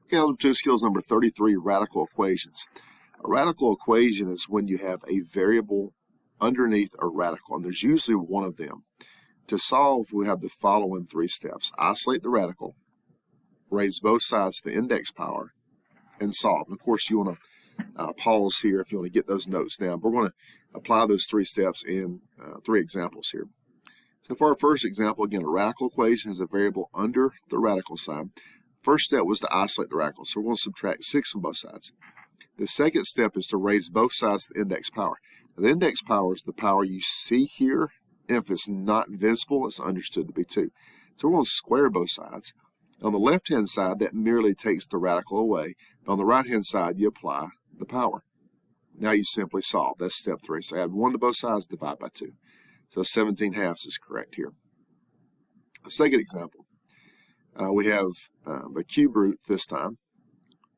Okay, algebra 2 skills number 33, radical equations. A radical equation is when you have a variable underneath a radical, and there's usually one of them. To solve, we have the following three steps. Isolate the radical, raise both sides to the index power, and solve. And of course, you want to pause here if you want to get those notes down. But we're going to apply those three steps in three examples here. So for our first example, again, a radical equation has a variable under the radical sign. First step was to isolate the radical, so we're going to subtract 6 on both sides. The second step is to raise both sides to the index power. Now, the index power is the power you see here, and if it's not visible, it's understood to be 2. So we're going to square both sides. On the left-hand side, that merely takes the radical away. On the right-hand side, you apply the power. Now you simply solve. That's step 3. So add 1 to both sides, divide by 2. So 17/2 is correct here. A second example. We have the cube root this time,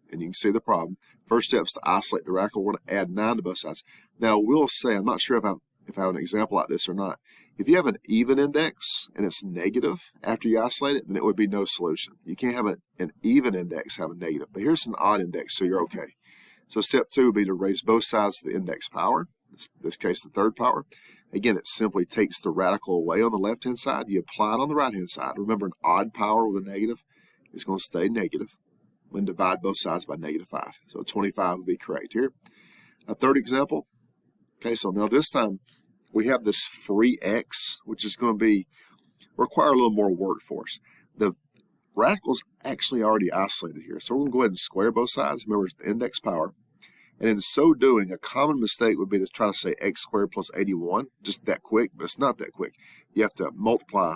and you can see the problem. First step is to isolate the radical. We're going to add 9 to both sides. Now, we'll say, I'm not sure if I have an example like this or not. If you have an even index and it's negative after you isolate it, then it would be no solution. You can't have an even index have a negative. But here's an odd index, so you're okay. So step 2 would be to raise both sides to the index power, in this case the third power. Again, it simply takes the radical away on the left-hand side. You apply it on the right-hand side. Remember, an odd power with a negative is going to stay negative. And divide both sides by -5. So 25 would be correct here. A third example. Okay, so now this time we have this free x, which is going to require a little more work for us. The radical's actually already isolated here. So we're going to go ahead and square both sides. Remember, it's the index power. And in so doing, a common mistake would be to try to say x squared plus 81, just that quick, but it's not that quick. You have to multiply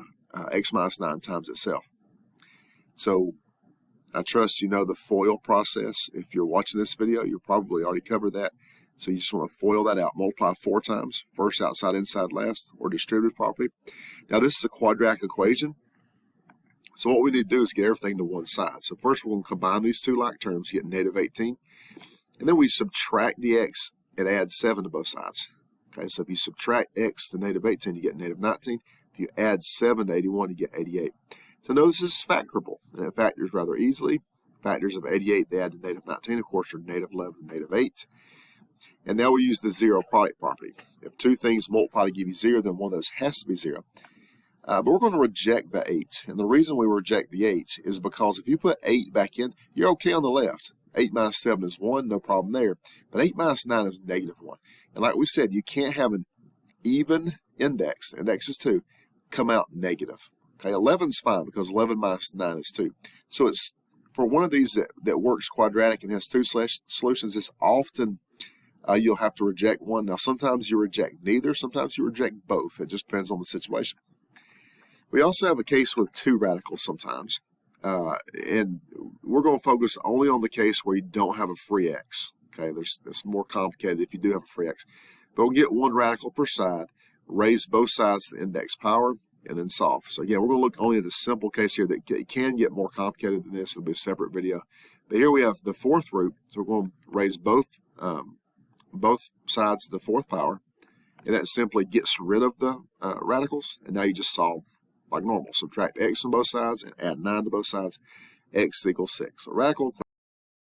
x minus 9 times itself. So I trust you know the FOIL process. If you're watching this video, you'll probably already covered that. So you just want to FOIL that out, multiply 4 times, first outside, inside, last, or distributed properly. Now this is a quadratic equation. So what we need to do is get everything to one side. So first we're going to combine these two like terms, get -18. And then we subtract the x and add 7 to both sides. Okay, so if you subtract x to -18, you get -19. If you add 7 to 81, you get 88. So notice this is factorable, and it factors rather easily. Factors of 88, they add to -19, of course, are -11 and -8. And now we use the zero product property. If two things multiply to give you 0, then one of those has to be 0. But we're going to reject the 8. And the reason we reject the 8 is because if you put 8 back in, you're okay on the left. 8 minus 7 is 1, no problem there. But 8 minus 9 is -1. And like we said, you can't have an even index, the index is 2, come out negative. Okay, 11 is fine because 11 minus 9 is 2. So it's for one of these that works quadratic and has 2 solutions, it's often you'll have to reject one. Now sometimes you reject neither, sometimes you reject both. It just depends on the situation. We also have a case with 2 radicals sometimes. And we're going to focus only on the case where you don't have a free x. Okay, it's more complicated if you do have a free x. But we'll get 1 radical per side, raise both sides to the index power, and then solve. So again, we're going to look only at a simple case here that can get more complicated than this. It'll be a separate video. But here we have the 4th root. So we're going to raise both sides to the 4th power. And that simply gets rid of the radicals. And now you just solve like normal. Subtract x on both sides and add 9 to both sides. X equals 6. So radical equation.